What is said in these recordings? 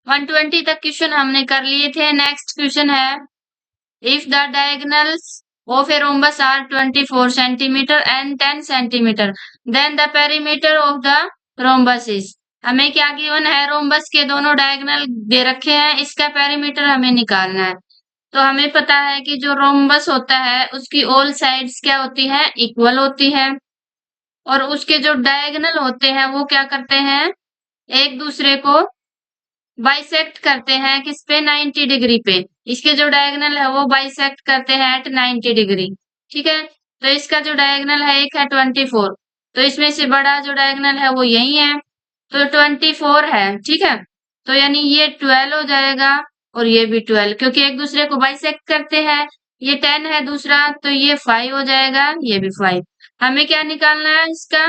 120 तक क्वेश्चन हमने कर लिए थे। नेक्स्ट क्वेश्चन है, if the diagonals of a rhombus are 24 centimetre and 10 centimetre then the perimeter of the rhombus is. हमें क्या गिवन है, रोम्बस के दोनों डायगोनल दे रखे हैं, इसका पेरीमीटर हमें निकालना है। तो हमें पता है कि जो रोम्बस होता है उसकी ऑल साइड्स क्या होती है, इक्वल होती है, और उसके जो डायगोनल होते हैं वो क्या करते हैं, एक दूसरे को बाइसेक्ट करते हैं किस पे, 90 डिग्री पे। इसके जो डायगोनल है वो बाइसेक्ट करते हैं एट 90 डिग्री। ठीक है, तो इसका जो डायगोनल है एक है 24, तो इसमें से बड़ा जो डायगोनल है वो यही है, तो 24 है। ठीक है, तो यानी ये 12 हो जाएगा और ये भी 12, क्योंकि एक दूसरे को बाइसेक्ट करते हैं। ये 10 है दूसरा, तो ये 5 हो जाएगा, ये भी 5। हमें क्या निकालना है इसका,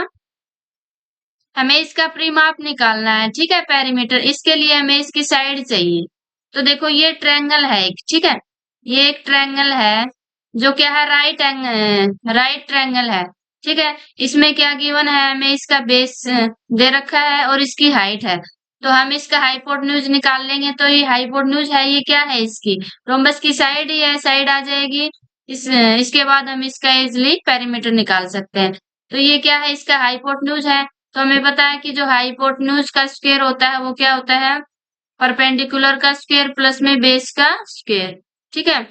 हमें इसका परिमाप निकालना है। ठीक है, पेरीमीटर, इसके लिए हमें इसकी साइड चाहिए। तो देखो ये ट्रायंगल है एक, ठीक है, ये एक ट्रायंगल है जो क्या है, राइट ट्रायंगल है। ठीक है, इसमें क्या गिवन है, हमें इसका बेस दे रखा है और इसकी हाइट है। तो हम इसका हाइपोटेन्यूज निकाल लेंगे। तो ये हाइपोटेन्यूज है, ये क्या है, इसकी रोम्बस की साइड ही है, साइड आ जाएगी। इसके बाद हम इसका इजिली पेरीमीटर निकाल सकते हैं। तो ये क्या है, इसका हाइपोटेन्यूज है। तो हमें पता है कि जो हाइपोटेन्यूज का स्क्वायर होता है वो क्या होता है, परपेंडिकुलर का स्क्वायर प्लस में बेस का स्क्वायर। ठीक है,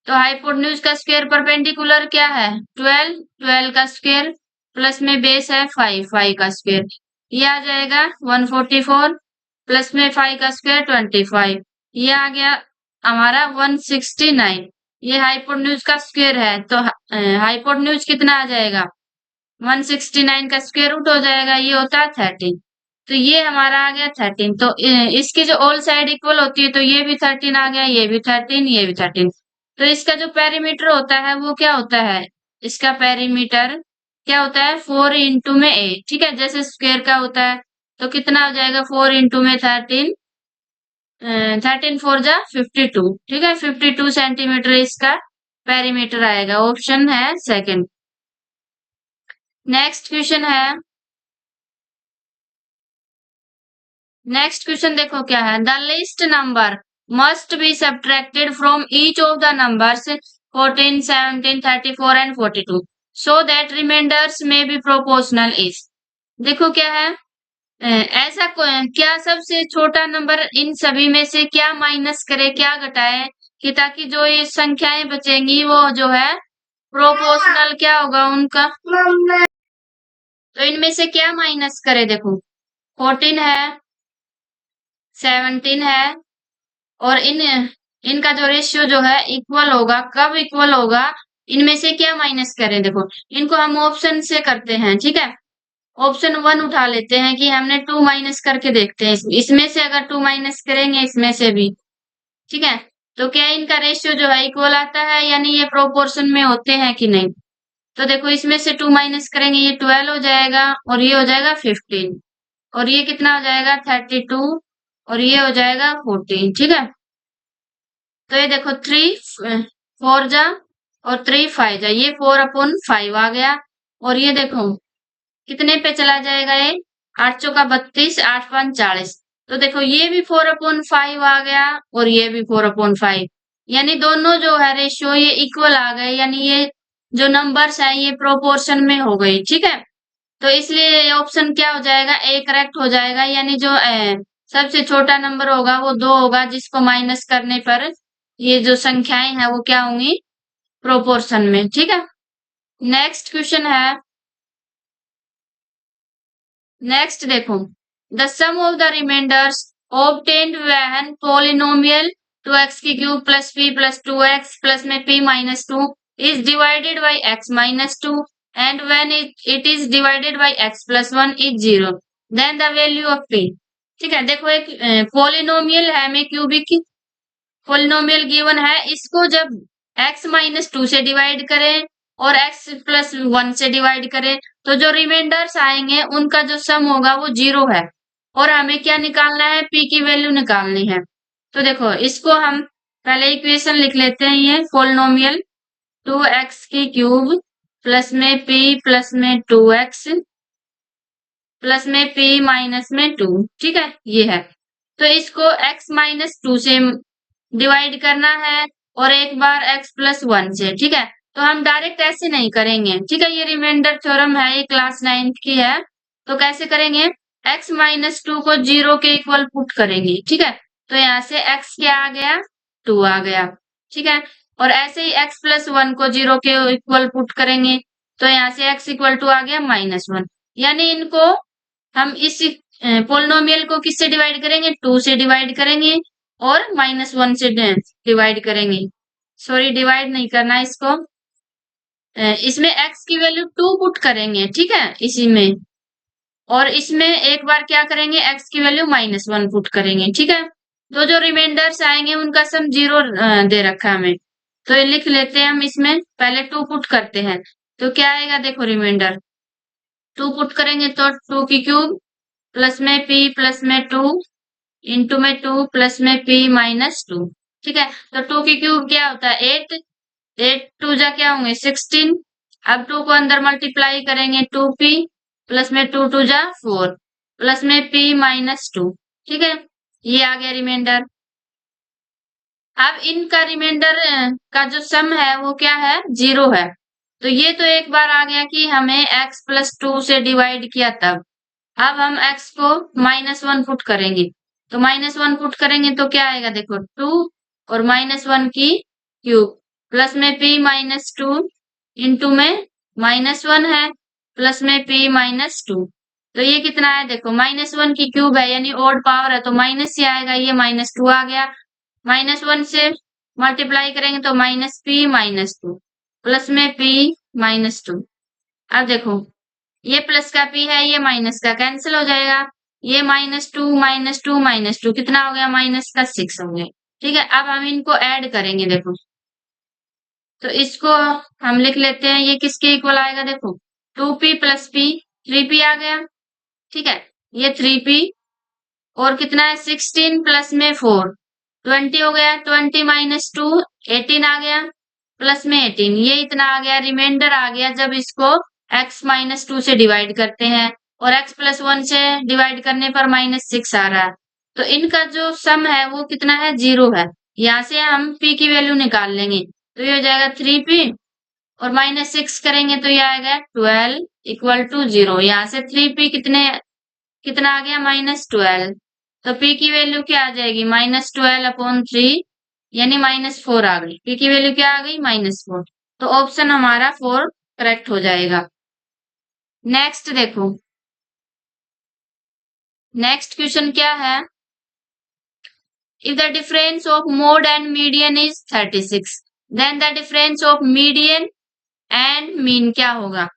तो हाइपोटेन्यूज का स्क्वायर परपेंडिकुलर क्या है, 12, 12 का स्क्वायर प्लस में बेस है 5, 5 का स्क्वायर, ये आ जाएगा 144 प्लस में 5 का स्क्वायर 25, ये आ गया हमारा 169। ये हाइपोटेन्यूज का स्क्वायर है, तो हाइपोटेन्यूज कितना आ जाएगा, 169 का स्क्वायर रूट हो जाएगा, ये होता है 13। तो ये हमारा आ गया 13। तो इसकी जो ऑल साइड इक्वल होती है, तो ये भी 13 आ गया, ये भी 13, ये भी 13। तो इसका जो पेरीमीटर होता है वो क्या होता है, इसका पेरीमीटर क्या होता है, 4 इंटू में 8। ठीक है, जैसे स्क्वायर का होता है, तो कितना हो जाएगा, 4 इंटू में 13, 13 4 जा 52। ठीक है, 52 सेंटीमीटर इसका पेरीमीटर आएगा। ऑप्शन है सेकंड। नेक्स्ट क्वेश्चन है, नेक्स्ट क्वेश्चन देखो क्या है, the list number must be subtracted from each of the numbers 14, 17, 34 and 42 so that remainders may be proportional is. देखो क्या है, ऐसा क्या सबसे छोटा नंबर इन सभी में से क्या माइनस करे, क्या घटाए, कि ताकि जो ये संख्याएं बचेंगी वो जो है प्रोपोर्शनल क्या होगा उनका। तो इनमें से क्या माइनस करे, देखो 14 है, 17 है, और इनका जो रेशियो जो है इक्वल होगा, कब इक्वल होगा, इनमें से क्या माइनस करें। देखो इनको हम ऑप्शन से करते हैं। ठीक है, ऑप्शन 1 उठा लेते हैं कि हमने 2 माइनस करके देखते हैं, इसमें से अगर 2 माइनस करेंगे इसमें से भी। ठीक है, तो क्या इनका रेशियो जो है इक्वल आता है, यानी ये प्रोपोर्शन में होते हैं कि नहीं। तो देखो इसमें से 2 माइनस करेंगे, ये 12 हो जाएगा और ये हो जाएगा 15, और ये कितना हो जाएगा 32, और ये हो जाएगा 14। ठीक है, तो ये देखो 3 4 जा और 3 5 जा, ये 4/5 आ गया, और ये देखो कितने पे चला जाएगा, ये 8 चौका 32, 8 5 40। तो देखो ये भी 4/5 आ गया और ये भी 4/5, यानी दोनों जो है रेशियो ये इक्वल आ गए, यानी ये जो नंबर्स है ये प्रोपोर्शन में हो गई। ठीक है, तो इसलिए ऑप्शन क्या हो जाएगा, ए करेक्ट हो जाएगा, यानी जो सबसे छोटा नंबर होगा वो 2 होगा, जिसको माइनस करने पर ये जो संख्याएं हैं वो क्या होंगी, प्रोपोर्शन में। ठीक है, नेक्स्ट क्वेश्चन है, नेक्स्ट देखो, the sum of the remainders obtained when polynomial 2x की cube plus p plus 2x plus में p minus 2 is divided by x minus 2 and when it is divided by x plus 1 is 0 then the value of p। ठीक है, देखो एक polynomial है, हमें cubic polynomial given है, इसको जब x माइनस 2 से डिवाइड करें और x प्लस 1 से डिवाइड करें, तो जो रिमाइंडर्स आएंगे उनका जो सम होगा वो 0 है, और हमें क्या निकालना है, p की वैल्यू निकालनी है। तो देखो इसको हम पहले इक्वेशन लिख लेते हैं, ये पॉलिनोमियल 2x की क्यूब प्लस में p प्लस में 2x प्लस में p माइनस में 2। ठीक है, ये है। तो इसको x माइनस टू से डिवाइड करना है और एक बार x प्लस वन से, ठीक है। तो हम डायरेक्ट ऐसे नहीं करेंगे, ठीक है। ये रिमाइंडर थ्योरम है, ये क्लास 9th की है। तो कैसे करेंगे, x माइनस टू को 0 के इक्वल पुट करेंगे, ठीक है। तो यहाँ से x क्या आ गया, 2 आ गया, ठीक है। और ऐसे ही x प्लस वन को 0 के इक्वल पुट करेंगे, तो यहाँ से x इक्वल टू आ गया माइनस वन। यानी इनको हम इस पोलिनोमियल को किससे डिवाइड करेंगे, 2 से डिवाइड करेंगे और माइनस वन से डिवाइड करेंगे। सॉरी, डिवाइड नहीं करना इसको, इसमें x की वैल्यू 2 पुट करेंगे, ठीक है, इसी में। और इसमें एक बार क्या करेंगे, x की वैल्यू माइनस वन पुट करेंगे, ठीक है। तो जो रिमाइंडर्स आएंगे उनका सम 0 दे रखा है हमें, तो ये लिख लेते हैं हम। इसमें पहले 2 पुट करते हैं, तो क्या आएगा, देखो रिमाइंडर 2 पुट करेंगे तो 2 की क्यूब प्लस में p प्लस में 2 इंटू में 2 प्लस में p माइनस 2, ठीक है। तो 2 की क्यूब क्या होता है, 8, 8 टू जा क्या होंगे 16। अब 2 को अंदर मल्टीप्लाई करेंगे, 2p प्लस में 2 टू जा 4 प्लस में p माइनस 2, ठीक है। ये आ गया रिमाइंडर। अब इनका रिमाइंडर का जो सम है वो क्या है, 0 है। तो ये तो एक बार आ गया कि हमें x प्लस 2 से डिवाइड किया तब। अब हम x को माइनस वन पुट करेंगे, तो माइनस वन पुट करेंगे तो क्या आएगा, देखो 2 और माइनस वन की क्यूब प्लस में p माइनस 2 इंटू में माइनस वन है प्लस में p माइनस 2। तो ये कितना है, देखो माइनस वन की क्यूब है यानी ओड पावर है, तो माइनस ही आएगा, ये माइनस 2 आ गया। माइनस वन से मल्टीप्लाई करेंगे तो माइनस p माइनस 2 प्लस में p माइनस 2। अब देखो ये प्लस का p है, ये माइनस का कैंसिल हो जाएगा, ये minus two minus two minus two कितना हो गया, माइनस का 6 हो गया, ठीक है। अब हम इनको ऐड करेंगे, देखो तो इसको हम लिख लेते हैं, ये किसके इक्वल आएगा, देखो 2p प्लस p, 3p आ गया, ठीक है। ये 3p और कितना है 16 प्लस में 4 20 हो गया, 20 माइनस 2 18 आ गया प्लस में 18, ये इतना आ गया रिमाइंडर आ गया जब इसको x माइनस 2 से डिवाइड करते हैं और x प्लस वन से डिवाइड करने पर माइनस 6 आ रहा है। तो इनका जो सम है वो कितना है, 0 है। यहाँ से हम p की वैल्यू निकाल लेंगे, तो ये हो जाएगा 3p और माइनस 6 करेंगे तो ये आएगा 12 इक्वल टू 0। यहाँ से 3p कितना आ गया, माइनस 12। तो p की वैल्यू क्या आ जाएगी, माइनस 12 अपॉन 3 यानी माइनस 4 आ गई। p की वैल्यू क्या आ गई, माइनस 4। तो ऑप्शन हमारा 4 करेक्ट हो जाएगा। नेक्स्ट देखो, नेक्स्ट क्वेश्चन क्या है, if the difference of mode and median is 36 then the difference of median and mean क्या होगा।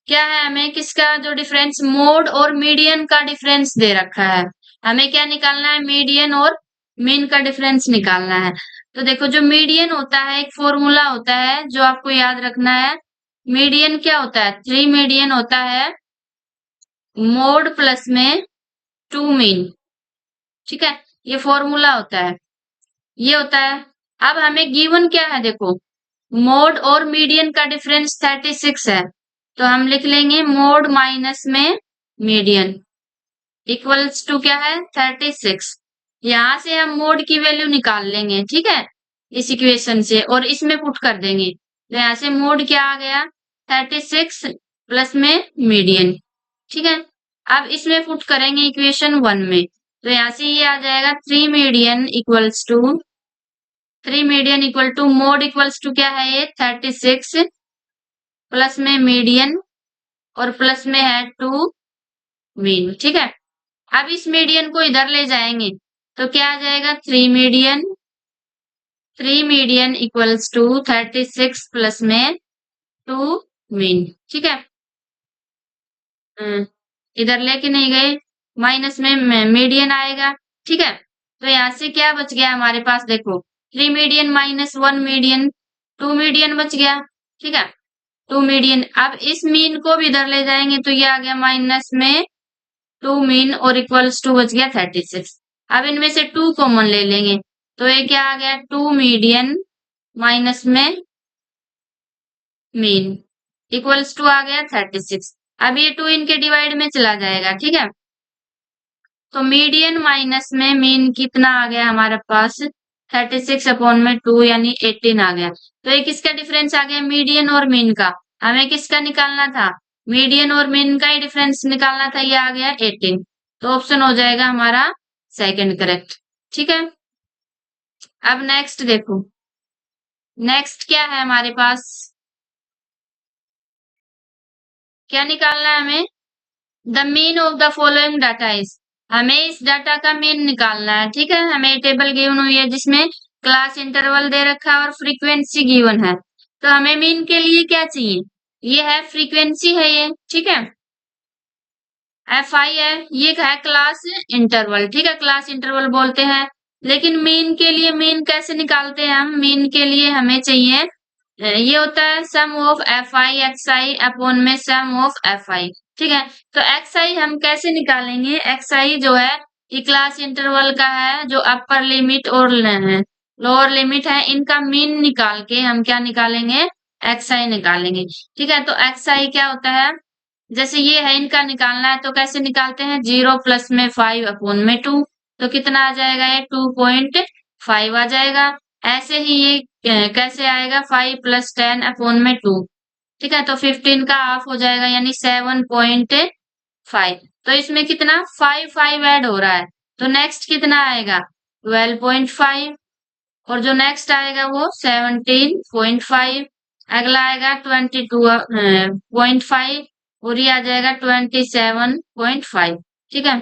क्या है, हमें किसका जो डिफरेंस, मोड और मीडियन का डिफरेंस दे रखा है। हमें क्या निकालना है, मीडियन और मीन का डिफरेंस निकालना है। तो देखो जो मीडियन होता है एक फॉर्मूला होता है जो आपको याद रखना है। मीडियन क्या होता है, 3 मीडियन होता है मोड प्लस में 2 मीन, ठीक है। ये फॉर्मूला होता है, ये होता है। अब हमें गिवन क्या है, देखो मोड और मीडियन का डिफरेंस 36 है, तो हम लिख लेंगे मोड माइनस में मीडियन इक्वल्स टू क्या है, 36। यहां से हम मोड की वैल्यू निकाल लेंगे, ठीक है, इस इक्वेशन से और इसमें पुट कर देंगे। तो यहाँ से मोड क्या आ गया, 36 प्लस में मीडियन, ठीक है। अब इसमें पुट करेंगे इक्वेशन 1 में, तो यहाँ से ये आ जाएगा 3 median equals to 3 median equal to mode equals to क्या है, ये 36 प्लस में मीडियन और प्लस में है 2 मीन, ठीक है। अब इस मीडियन को इधर ले जाएंगे तो क्या आ जाएगा, 3 मीडियन इक्वल्स टू 36 प्लस में 2 मीन, ठीक है। इधर लेके नहीं गए, माइनस में मीडियन आएगा, ठीक है। तो यहाँ से क्या बच गया हमारे पास, देखो 3 मीडियन माइनस 1 मीडियन, 2 मीडियन बच गया, ठीक है, 2 मीडियन। अब इस मीन को भी इधर ले जाएंगे तो ये आ गया माइनस में 2 मीन और इक्वल्स टू बच गया 36। अब इनमें से 2 कॉमन ले लेंगे तो ये क्या आ गया, 2 मीडियन माइनस में मीन इक्वल्स टू आ गया 36। अब ये 2 इनके डिवाइड में चला जाएगा, ठीक है। तो मीडियन माइनस में मीन कितना आ गया हमारे पास 36/2 यानी 18 आ गया। तो ये किसका डिफरेंस आ गया मीडियन और मीन का। हमें किसका निकालना था मीडियन और मीन का ही डिफरेंस निकालना था। ये आ गया 18। तो ऑप्शन हो जाएगा हमारा सेकंड करेक्ट। ठीक है अब नेक्स्ट देखो नेक्स्ट क्या है हमारे पास क्या निकालना है हमें the mean of the following data is. हमें इस डाटा का मीन निकालना है। ठीक है हमें टेबल गिवन हुई है जिसमें क्लास इंटरवल दे रखा है और फ्रीक्वेंसी गिवन है। तो हमें मीन के लिए क्या चाहिए ये है फ्रीक्वेंसी है ये। ठीक है एफ आई है ये है क्लास इंटरवल। ठीक है क्लास इंटरवल बोलते हैं। लेकिन मीन के लिए मीन कैसे निकालते हैं हम मीन के लिए हमें चाहिए ये होता है sum of F I X I upon में सम ऑफ एफ आई। ठीक है तो एक्स आई हम कैसे निकालेंगे एक्स आई जो है ये क्लास इंटरवल का है जो अपर लिमिट और लोअर लिमिट है इनका मीन निकाल के हम क्या निकालेंगे एक्स आई निकालेंगे। ठीक है तो एक्स आई क्या होता है जैसे ये है इनका निकालना है तो कैसे निकालते हैं 0 प्लस में 5 अपॉन में 2। तो कितना आ जाएगा ये 2.5 आ जाएगा। ऐसे ही ये कैसे आएगा 5 प्लस 10 अपॉन में 2। ठीक है तो 15 का हाफ हो जाएगा यानी 7.5। तो इसमें कितना 5 ऐड हो रहा है। तो नेक्स्ट कितना आएगा 12.5 और जो नेक्स्ट आएगा वो 17.5। अगला आएगा 22.5 और ये आ जाएगा 27.5। ठीक है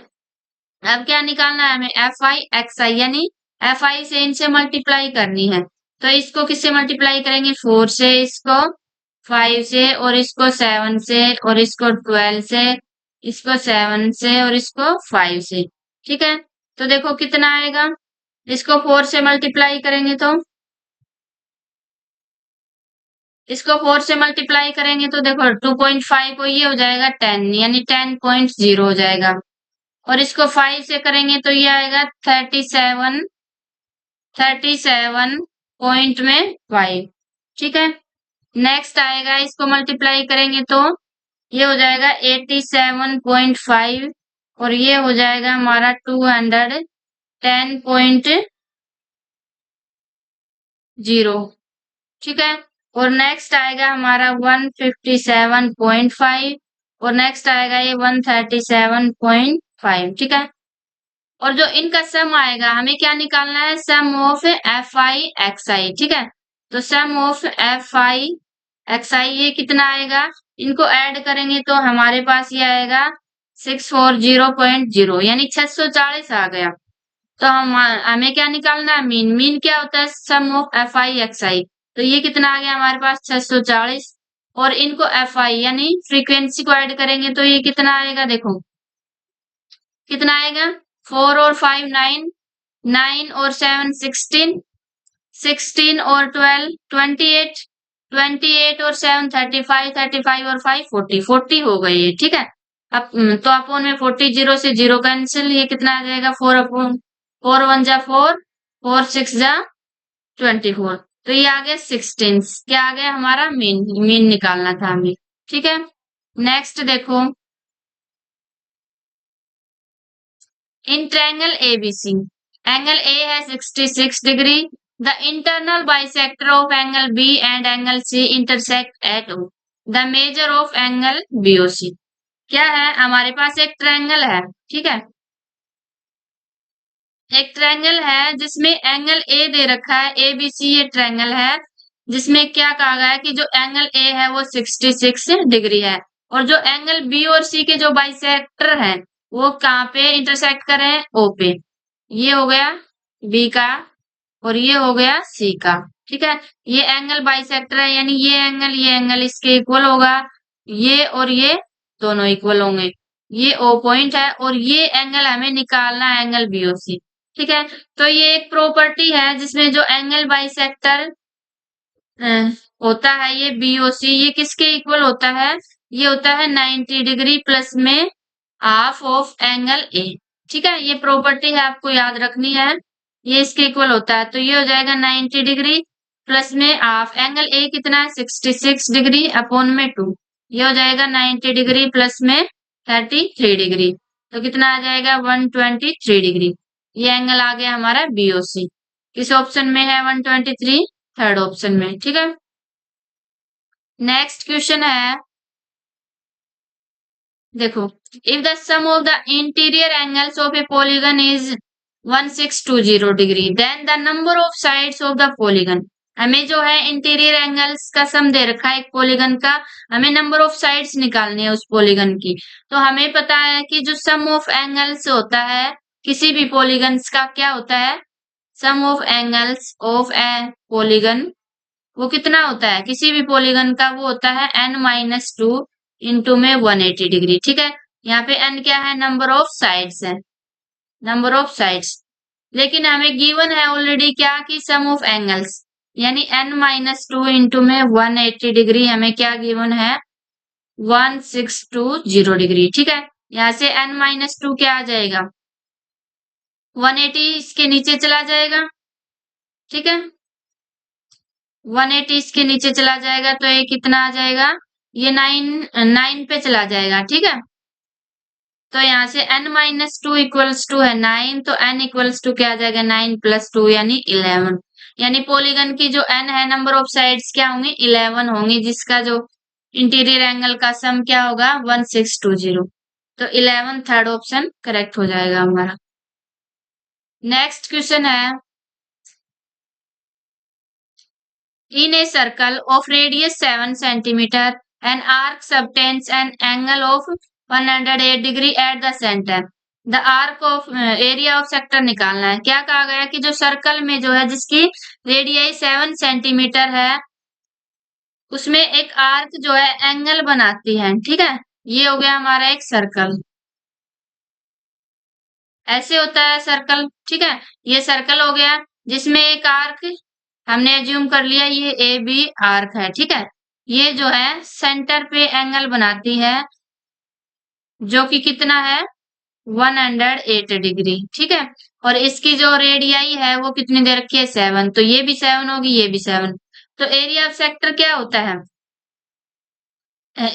अब क्या निकालना है हमें एफ आई एक्स आई यानी एफ आई से इनसे मल्टीप्लाई करनी है। तो इसको किससे मल्टीप्लाई करेंगे 4 से इसको 5 से और इसको 7 से और इसको 12 से इसको 7 से और इसको 5 से। ठीक है तो देखो कितना आएगा इसको 4 से मल्टीप्लाई करेंगे तो इसको 4 से मल्टीप्लाई करेंगे तो देखो 2.5 को ये हो जाएगा 10 यानी 10.0 हो जाएगा। और इसको 5 से करेंगे तो ये आएगा 37 पॉइंट में 5। ठीक है नेक्स्ट आएगा इसको मल्टीप्लाई करेंगे तो ये हो जाएगा 87.5 और ये हो जाएगा हमारा 210.0। ठीक है और नेक्स्ट आएगा हमारा 157.5 और नेक्स्ट आएगा ये 137.5। ठीक है और जो इनका सम आएगा हमें क्या निकालना है sum of F I X आई। ठीक है तो सम ऑफ एफ आई एक्स आई ये कितना आएगा इनको ऐड करेंगे तो हमारे पास ये आएगा 640.0 यानी 640 आ गया। तो हमें क्या निकालना है मीन क्या होता है sum of F I X आई। तो ये कितना आ गया हमारे पास 640 और इनको एफ आई यानी फ्रीक्वेंसी को ऐड करेंगे तो ये कितना आएगा देखो कितना आएगा 4 और 5 9 9 और 7 16 16 और 12 28 28 और 7 35 35 और 5 40 40 हो गई है। ठीक है अब तो अपोन में 40 0 से 0 कैंसिल ये कितना आ जाएगा 4 अपोन 4 1 जा 4 4 6 जा 24। तो ये आ गया 16 क्या आ गया हमारा मीन निकालना था हमें। ठीक है नेक्स्ट देखो in triangle ABC angle A है 66 degree the internal bisector of angle B and angle C intersect at O the measure of angle BOC. क्या है हमारे पास एक ट्रायंगल है। ठीक है एक ट्रायंगल है जिसमें एंगल ए दे रखा है ए बी सी ये ट्रायंगल है जिसमें क्या कहा गया है कि जो एंगल ए है वो 66 डिग्री है और जो एंगल बी और सी के जो बाइसेक्टर हैं वो कहाँ पे इंटरसेक्ट कर रहे हैं ओ पे। ये हो गया बी का और ये हो गया सी का। ठीक है ये एंगल बाइसेक्टर है यानी ये एंगल इसके इक्वल होगा ये और ये दोनों इक्वल होंगे। ये ओ पॉइंट है और ये एंगल हमें निकालना है एंगल बीओसी। ठीक है तो ये एक प्रॉपर्टी है जिसमें जो एंगल बाइसेक्टर होता है ये बीओसी ये किसके इक्वल होता है ये होता है 90 डिग्री प्लस में हाफ ऑफ एंगल ए। ठीक है ये प्रॉपर्टी है आपको याद रखनी है ये इसके इक्वल होता है। तो ये हो जाएगा 90 डिग्री प्लस में हाफ एंगल ए कितना है 66 डिग्री अपॉन में 2 ये हो जाएगा 90 डिग्री प्लस में 33 डिग्री। तो कितना आ जाएगा 123 डिग्री। ये एंगल आ गया हमारा बीओसी। किस ऑप्शन में है 123? थर्ड ऑप्शन में। ठीक है। नेक्स्ट क्वेश्चन है, देखो, if the sum of the interior angles of a polygon is 1620 degree then the number of sides of the polygon. हमें जो है इंटीरियर एंगल्स का सम दे रखा है एक पॉलीगन का, हमें नंबर ऑफ साइड्स निकालनी है उस पॉलीगन की। तो हमें पता है कि जो सम ऑफ एंगल्स होता है किसी भी पॉलीगन्स का, क्या होता है, sum of angles of a polygon, वो कितना होता है किसी भी पॉलीगन का, वो होता है n-2 इंटू में 180 डिग्री। ठीक है। यहाँ पे n क्या है, नंबर ऑफ साइड्स है, नंबर ऑफ साइड्स। लेकिन हमें गिवन है ऑलरेडी क्या, कि सम ऑफ एंगल्स, यानी n-2 इंटू में 180 डिग्री हमें क्या गिवन है, 1620 डिग्री। ठीक है। यहाँ से n-2 क्या आ जाएगा, 180 इसके नीचे चला जाएगा। ठीक है। 180 इसके नीचे चला जाएगा तो ये कितना आ जाएगा, ये 9 पे चला जाएगा। ठीक है। तो यहाँ से n-2 इक्वल्स टू है 9, तो n इक्वल्स टू क्या आ जाएगा, 9 प्लस 2 यानी 11। यानी पॉलीगन की जो n है, नंबर ऑफ साइड्स क्या होंगी, 11 होंगी, जिसका जो इंटीरियर एंगल का सम क्या होगा, 1620। तो 11 थर्ड ऑप्शन करेक्ट हो जाएगा हमारा। नेक्स्ट क्वेश्चन है, in a circle of radius 7 centimeter, an arc subtends an angle of 108 degree at the center. The arc of area of sector निकालना है। क्या कहा गया कि जो सर्कल में जो है जिसकी रेडियस 7 सेंटीमीटर है, उसमें एक आर्क जो है एंगल बनाती है। ठीक है। ये हो गया हमारा एक सर्कल, ऐसे होता है सर्कल। ठीक है। ये सर्कल हो गया जिसमें एक आर्क हमने एज्यूम कर लिया, ये ए बी आर्क है। ठीक है। ये जो है सेंटर पे एंगल बनाती है, जो कि कितना है, 108 डिग्री। ठीक है। और इसकी जो रेडियाई है वो कितनी दे रखी है, 7, तो ये भी 7 होगी, ये भी 7। तो एरिया ऑफ सेक्टर क्या होता है,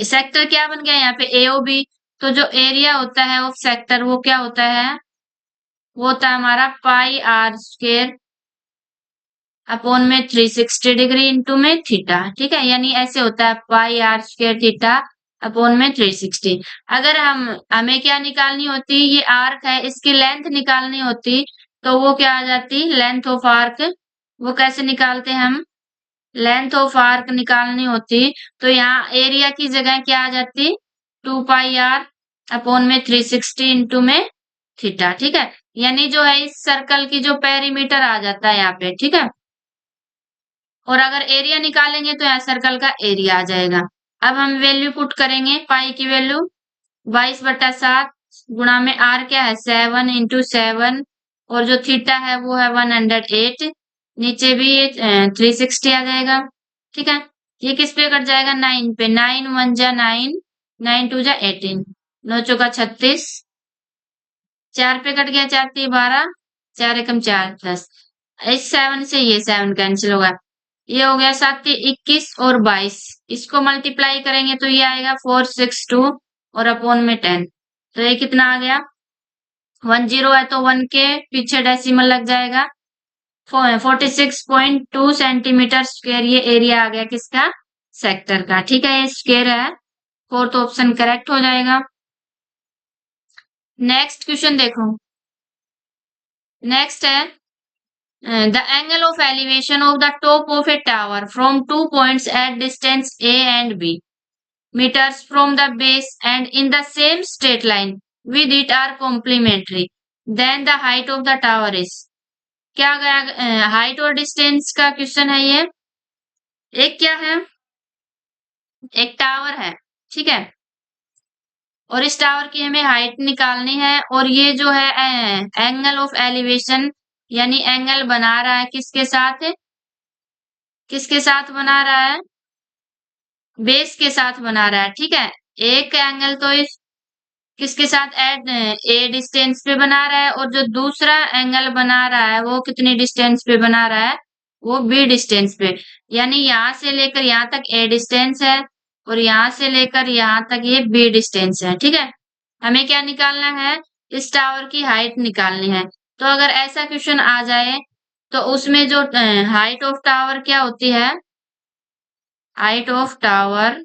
सेक्टर क्या बन गया यहाँ पे, एओबी। तो जो एरिया होता है ऑफ सेक्टर वो क्या होता है, वो होता है हमारा पाई आर स्क्वायर अपॉन में 360 डिग्री इंटू में थीटा। ठीक है। यानी ऐसे होता है पाई आर स्क्वायर थीटा अपॉन में 360। अगर हमें क्या निकालनी होती, ये आर्क है इसकी लेंथ निकालनी होती, तो वो क्या आ जाती, लेंथ ऑफ आर्क। वो कैसे निकालते हैं हम, लेंथ ऑफ आर्क निकालनी होती, तो यहाँ एरिया की जगह क्या आ जाती, 2 पाई आर अपॉन में 360 इंटू में थीटा। ठीक है। यानी जो है इस सर्कल की जो पेरीमीटर आ जाता है यहाँ पे। ठीक है। और अगर एरिया निकालेंगे तो यहाँ सर्कल का एरिया आ जाएगा। अब हम वैल्यू पुट करेंगे, पाई की वैल्यू 22/7 गुणा में आर क्या है, 7 इंटू 7, और जो थीटा है वो है 108, नीचे भी 360 आ जाएगा। ठीक है। ये किस पे कट जाएगा, 9 पे, 9 1 जा 9, 9 2 जा 18, 9 चौका 36, 4 पे कट गया, 4 3 12, 4 एकम 4 10, इस 7 से ये 7 कैंसिल होगा, ये हो गया 7 3 21 और 22, इसको मल्टीप्लाई करेंगे तो ये आएगा 462 और अपॉन में 10। तो ये कितना आ गया, 10 है तो 1 के पीछे डेसिमल लग जाएगा, 46.2 सेंटीमीटर स्क्वायर ये एरिया आ गया किसका, सेक्टर का। ठीक है। ये स्क्वायर है, फोर्थ ऑप्शन करेक्ट हो जाएगा। नेक्स्ट क्वेश्चन देखो, नेक्स्ट है, the angle of elevation of the top of a tower from 2 points at distance A and B meters from the base and in the same straight line with it are complementary, then the height of the tower is। क्या गया, height और distance का question है ये। एक क्या है, एक टावर है। ठीक है। और इस टावर की हमें हाइट निकालनी है, और ये जो है एंगल ऑफ एलिवेशन, यानी एंगल बना रहा है किसके साथ, किसके साथ बना रहा है, बेस के साथ बना रहा है। ठीक है। एक एंगल तो इस किसके साथ, एट ए डिस्टेंस पे बना रहा है, और जो दूसरा एंगल बना रहा है वो कितनी डिस्टेंस पे बना रहा है, वो बी डिस्टेंस पे। यानी यहां से लेकर यहां तक ए डिस्टेंस है, और यहां से लेकर यहां तक ये बी डिस्टेंस है। ठीक है। हमें क्या निकालना है, इस टावर की हाइट निकालनी है। तो अगर ऐसा क्वेश्चन आ जाए तो उसमें जो हाइट ऑफ टावर क्या होती है, हाइट ऑफ टावर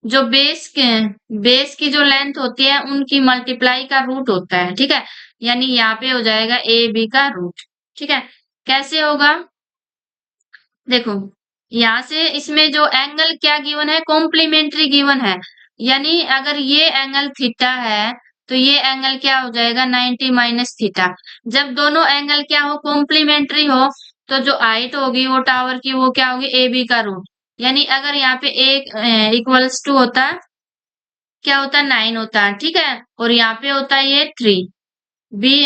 जो बेस की जो लेंथ होती है उनकी मल्टीप्लाई का रूट होता है, ठीक है। यानी यहाँ पे हो जाएगा ए बी का रूट, ठीक है। कैसे होगा, देखो यहाँ से इसमें जो एंगल क्या गिवन है, कॉम्प्लीमेंट्री गिवन है। यानी अगर ये एंगल थीटा है तो ये एंगल क्या हो जाएगा 90 माइनस थीटा। जब दोनों एंगल क्या हो, कॉम्प्लीमेंट्री हो, तो जो हाइट होगी वो टावर की वो क्या होगी, ए बी का रूट। यानी अगर यहाँ पे ए इक्वल्स टू होता क्या होता, 9 होता है, ठीक है। और यहाँ पे होता है ये 3, बी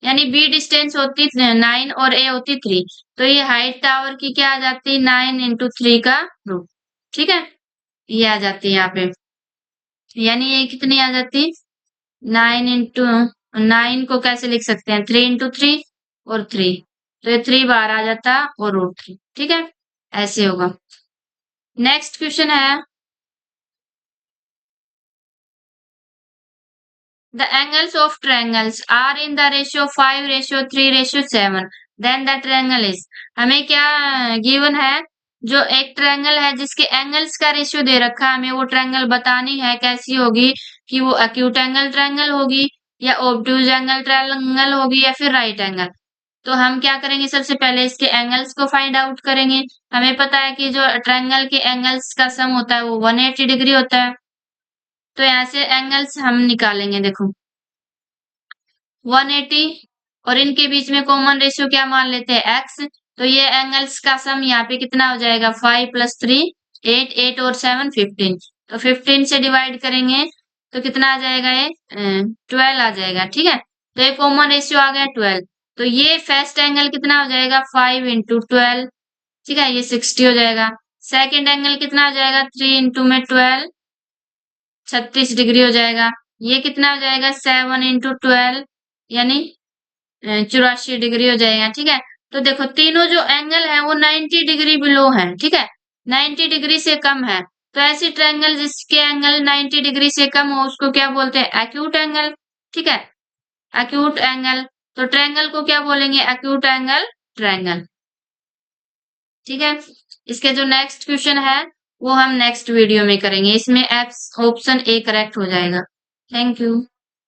यानी बी डिस्टेंस होती 9 और ए होती 3। तो ये हाइट टावर की क्या आ जाती, 9 इंटू 3 का रूट, ठीक है। ये आ जाती है यहाँ पे, यानी ये कितनी आ जाती, 9 इंटू 9 को कैसे लिख सकते हैं, 3 इंटू 3 और 3, तो ये 3 बार आ जाता और रूट 3, ठीक है। ऐसे होगा। नेक्स्ट क्वेश्चन है, the angles of triangles are in the ratio 5 ratio 3 ratio 7, then the triangle is, हमें क्या गिवन है, जो एक ट्रायंगल है जिसके एंगल्स का रेशियो दे रखा है, हमें वो ट्रायंगल बतानी है कैसी होगी, कि वो एक्यूट एंगल ट्रायंगल होगी या ऑब्टयूज एंगल ट्रायंगल होगी या फिर राइट एंगल। तो हम क्या करेंगे, सबसे पहले इसके एंगल्स को फाइंड आउट करेंगे। हमें पता है कि जो ट्रायंगल के एंगल्स का सम होता है वो 180 डिग्री होता है। तो यहाँ से एंगल्स हम निकालेंगे, देखो 180, और इनके बीच में कॉमन रेशियो क्या मान लेते हैं, एक्स। तो ये एंगल्स का सम यहाँ पे कितना हो जाएगा, 5 प्लस 3 8, 8 और 7 15। तो 15 से डिवाइड करेंगे तो कितना आ जाएगा, ये 12 आ जाएगा, ठीक है। तो ये कॉमन रेशियो आ गया 12। तो ये फर्स्ट एंगल कितना हो जाएगा, 5 इंटू 12, ठीक है, ये 60 हो जाएगा। सेकेंड एंगल कितना हो जाएगा, 3 इंटू में 12, 36 डिग्री हो जाएगा। ये कितना हो जाएगा, 7 इंटू 12, यानी 84 डिग्री हो जाएगा, ठीक है। तो देखो तीनों जो एंगल है वो 90 डिग्री बिलो है, ठीक है, 90 डिग्री से कम है। तो ऐसी ट्रायंगल जिसके एंगल 90 डिग्री से कम हो उसको क्या बोलते हैं, एक्यूट एंगल, ठीक है, एक्यूट एंगल। तो ट्रायंगल को क्या बोलेंगे, एक्यूट एंगल ट्रायंगल, ठीक है। इसके जो नेक्स्ट क्वेश्चन है वो हम नेक्स्ट वीडियो में करेंगे, इसमें ऑप्शन ए करेक्ट हो जाएगा। Thank you.